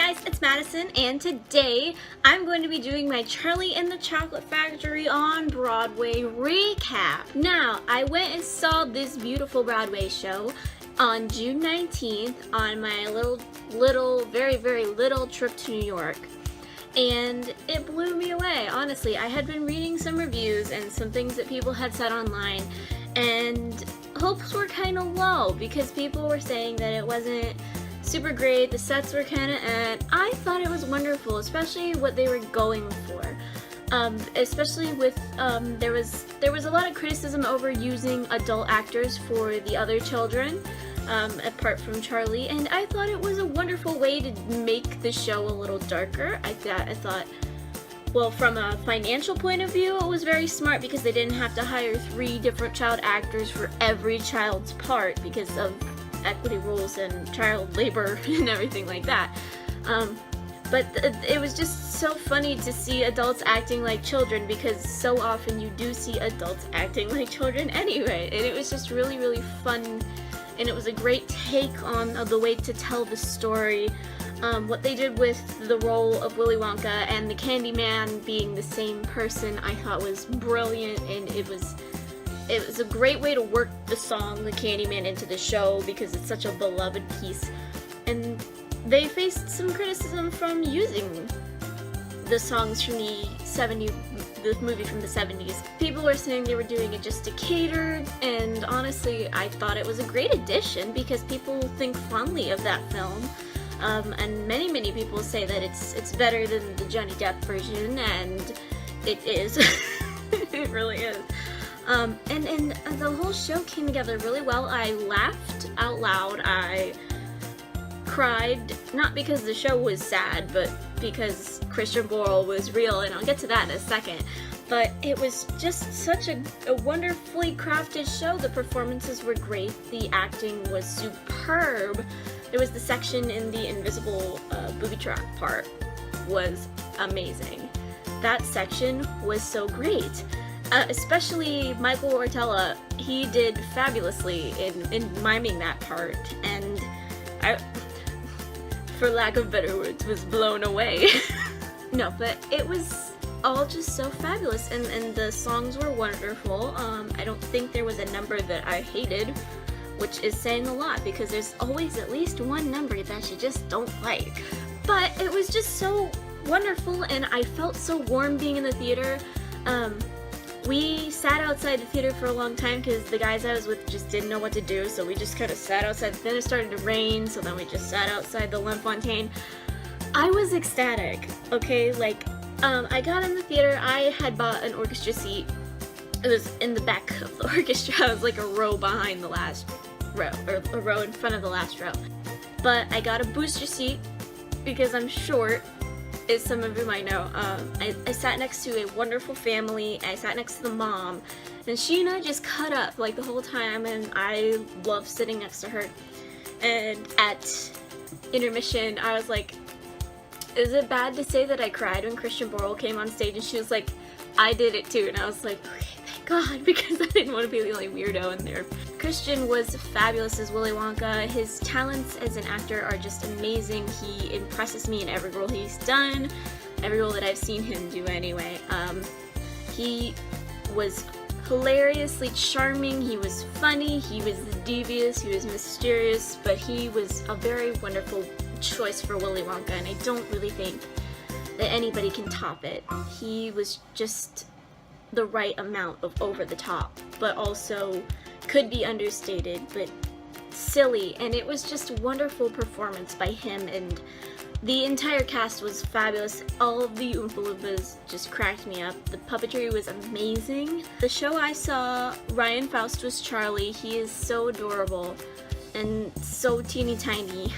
guys, it's Madison, and today I'm going to be doing my Charlie and the Chocolate Factory on Broadway recap. Now, I went and saw this beautiful Broadway show on June 19th on my very little trip to New York. And it blew me away, honestly. I had been reading some reviews and some things that people had said online, and hopes were kind of low because people were saying that it wasn't super great, the sets were kind of I thought it was wonderful, especially what they were going for. Especially with, there was a lot of criticism over using adult actors for the other children, apart from Charlie, and I thought it was a wonderful way to make the show a little darker. I thought, well, from a financial point of view, it was very smart because they didn't have to hire 3 different child actors for every child's part because of equity rules and child labor and everything like that. But it was just so funny to see adults acting like children because so often you do see adults acting like children anyway. And it was just really fun, and it was a great take on the way to tell the story. What they did with the role of Willy Wonka and the Candyman being the same person I thought was brilliant, and it was a great way to work the song The Candyman into the show because it's such a beloved piece. And they faced some criticism from using the songs from the movie from the 70s. People were saying they were doing it just to cater, and honestly, I thought it was a great addition because people think fondly of that film. And many people say that it's better than the Johnny Depp version, and it is. It really is. And the whole show came together really well. I laughed out loud. I cried, not because the show was sad, but because Christian Borle was real, and I'll get to that in a second. But it was just such a wonderfully crafted show. The performances were great. The acting was superb. There was the section in the invisible booby trap part was amazing. That section was so great. Especially Michael Ortella, he did fabulously in miming that part, and I, for lack of better words, was blown away. No, but it was all just so fabulous, and the songs were wonderful. I don't think there was a number that I hated, which is saying a lot because there's always at least one number that you just don't like. But it was just so wonderful, and I felt so warm being in the theater. We sat outside the theater for a long time because the guys I was with just didn't know what to do, so we just kind of sat outside. Then it started to rain, so then we just sat outside the Fontaine. I was ecstatic, okay? Like, I got in the theater, I had bought an orchestra seat. It was in the back of the orchestra. I was like a row behind the last row, or a row in front of the last row. But I got a booster seat because I'm short, as some of you might know. I sat next to a wonderful family. I sat next to the mom, and she and I just cut up like the whole time, and I love sitting next to her. And at intermission, I was like, is it bad to say that I cried when Christian Borle came on stage? And she was like, I did it too. And I was like, okay, thank God, because I didn't want to be the only weirdo in there. Christian was fabulous as Willy Wonka. His talents as an actor are just amazing. He impresses me in every role he's done, every role that I've seen him do anyway. He was hilariously charming, he was funny, he was devious, he was mysterious, but he was a very wonderful choice for Willy Wonka, and I don't really think that anybody can top it. He was just the right amount of over the top, but also could be understated, but silly, and it was just a wonderful performance by him, and the entire cast was fabulous. All of the Oompa Loompas just cracked me up. The puppetry was amazing. The show I saw, Ryan Faust was Charlie. He is so adorable and so teeny tiny,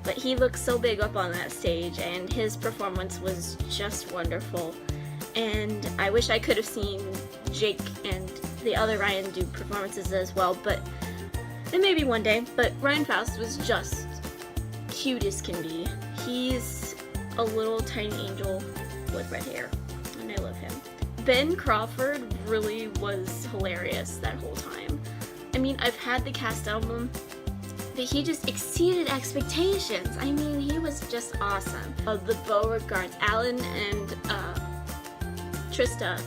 but he looks so big up on that stage, and his performance was just wonderful. And I wish I could have seen Jake and the other Ryan do performances as well, but and maybe one day. But Ryan Faust was just cute as can be. He's a little tiny angel with red hair, and I love him. Ben Crawford really was hilarious that whole time. I mean, I've had the cast album. but he just exceeded expectations. I mean, he was just awesome. The Beauregards, Alan and Trista,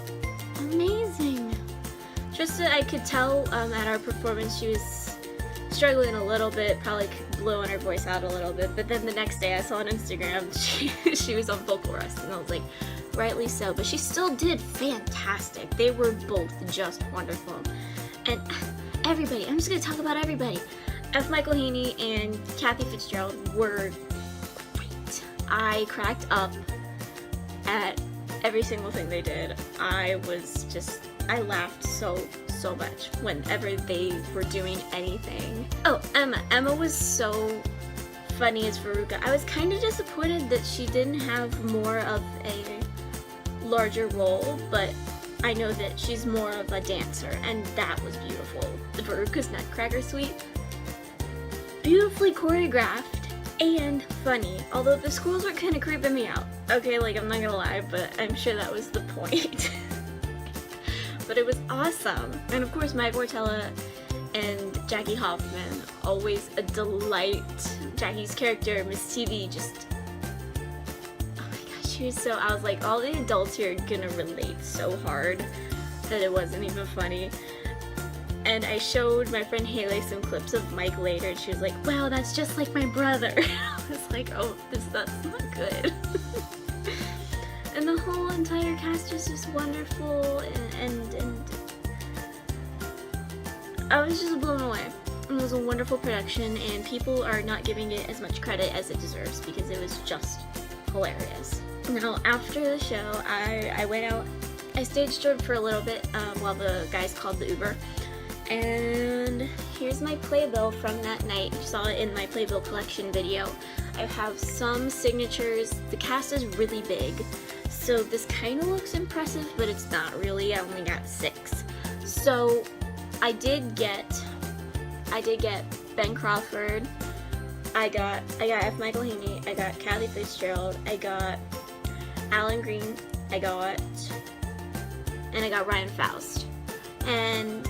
amazing. Trista, I could tell at our performance she was struggling a little bit, probably blowing her voice out a little bit, but then the next day I saw on Instagram she was on vocal rest, and I was like, rightly so, but she still did fantastic. They were both just wonderful. And everybody, I'm just going to talk about everybody. F. Michael Haney and Kathy Fitzgerald were great. I cracked up at every single thing they did. I laughed so much whenever they were doing anything. Oh, Emma was so funny as Veruca. I was kind of disappointed that she didn't have more of a larger role, but I know that she's more of a dancer, and that was beautiful. The Veruca's Nutcracker Suite, beautifully choreographed and funny, although the squirrels were kind of creeping me out. Okay, like, I'm not gonna lie, but I'm sure that was the point. But it was awesome. And of course, Mike Wartella and Jackie Hoffman, always a delight. Jackie's character, Miss TV, just, oh my gosh, she was so, I was like, all the adults here are gonna relate so hard that it wasn't even funny. And I showed my friend Haley some clips of Mike later, and she was like, wow, that's just like my brother. I was like, oh, that's not good. And the whole entire cast was just wonderful, and I was just blown away. It was a wonderful production, and people are not giving it as much credit as it deserves because it was just hilarious. Now, after the show, I went out, I stage toured for a little bit while the guys called the Uber. And here's my playbill from that night. You saw it in my playbill collection video. I have some signatures. The cast is really big, so this kind of looks impressive, but it's not really. I only got 6. So I did get Ben Crawford. I got F. Michael Haney. I got Kathy Fitzgerald. I got Alan Green. I got Ryan Faust. And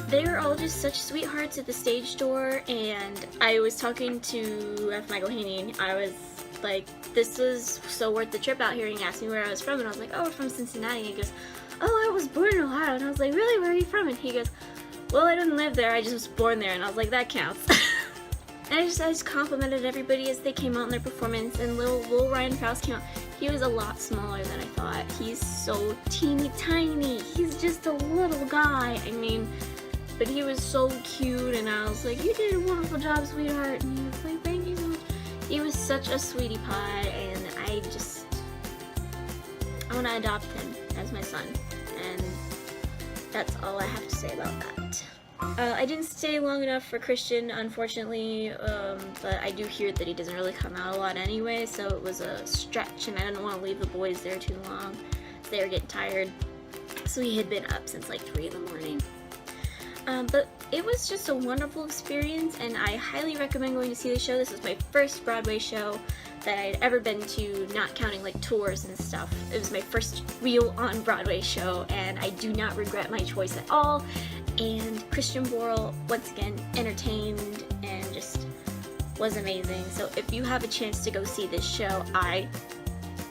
they were all just such sweethearts at the stage door, and I was talking to F. Michael Haney. I was like, this was so worth the trip out here, and he asked me where I was from, and I was like, oh, we're from Cincinnati. And he goes, oh, I was born in Ohio. And I was like, really, where are you from? And he goes, well, I didn't live there, I just was born there. And I was like, that counts. And I just complimented everybody as they came out in their performance, and little Ryan Faust came out. He was a lot smaller than I thought. He's so teeny tiny. He's just a little guy. I mean, but he was so cute, and I was like, you did a wonderful job, sweetheart. And he was like, thank you so much. He was such a sweetie pie, and I want to adopt him as my son. And that's all I have to say about that. I didn't stay long enough for Christian, unfortunately, but I do hear that he doesn't really come out a lot anyway, so it was a stretch, and I didn't want to leave the boys there too long. They were getting tired, so he had been up since like 3 in the morning. But it was just a wonderful experience, and I highly recommend going to see the show. This was my first Broadway show that I had ever been to, not counting like tours and stuff. It was my first real on-Broadway show, and I do not regret my choice at all. And Christian Borle, once again, entertained and just was amazing. So if you have a chance to go see this show, I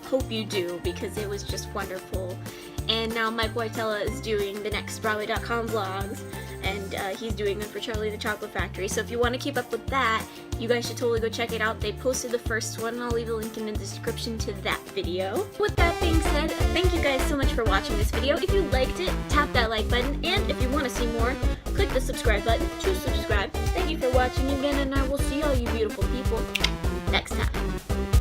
hope you do, because it was just wonderful. And now Mike Wartella is doing the next Broadway.com vlogs, and he's doing them for Charlie and the Chocolate Factory. So if you want to keep up with that, you guys should totally go check it out. They posted the first one, and I'll leave a link in the description to that video. With that being said, thank you guys so much for watching this video. If you liked it, tap that like button, and if you want to see more, click the subscribe button to subscribe. Thank you for watching again, and I will see all you beautiful people next time.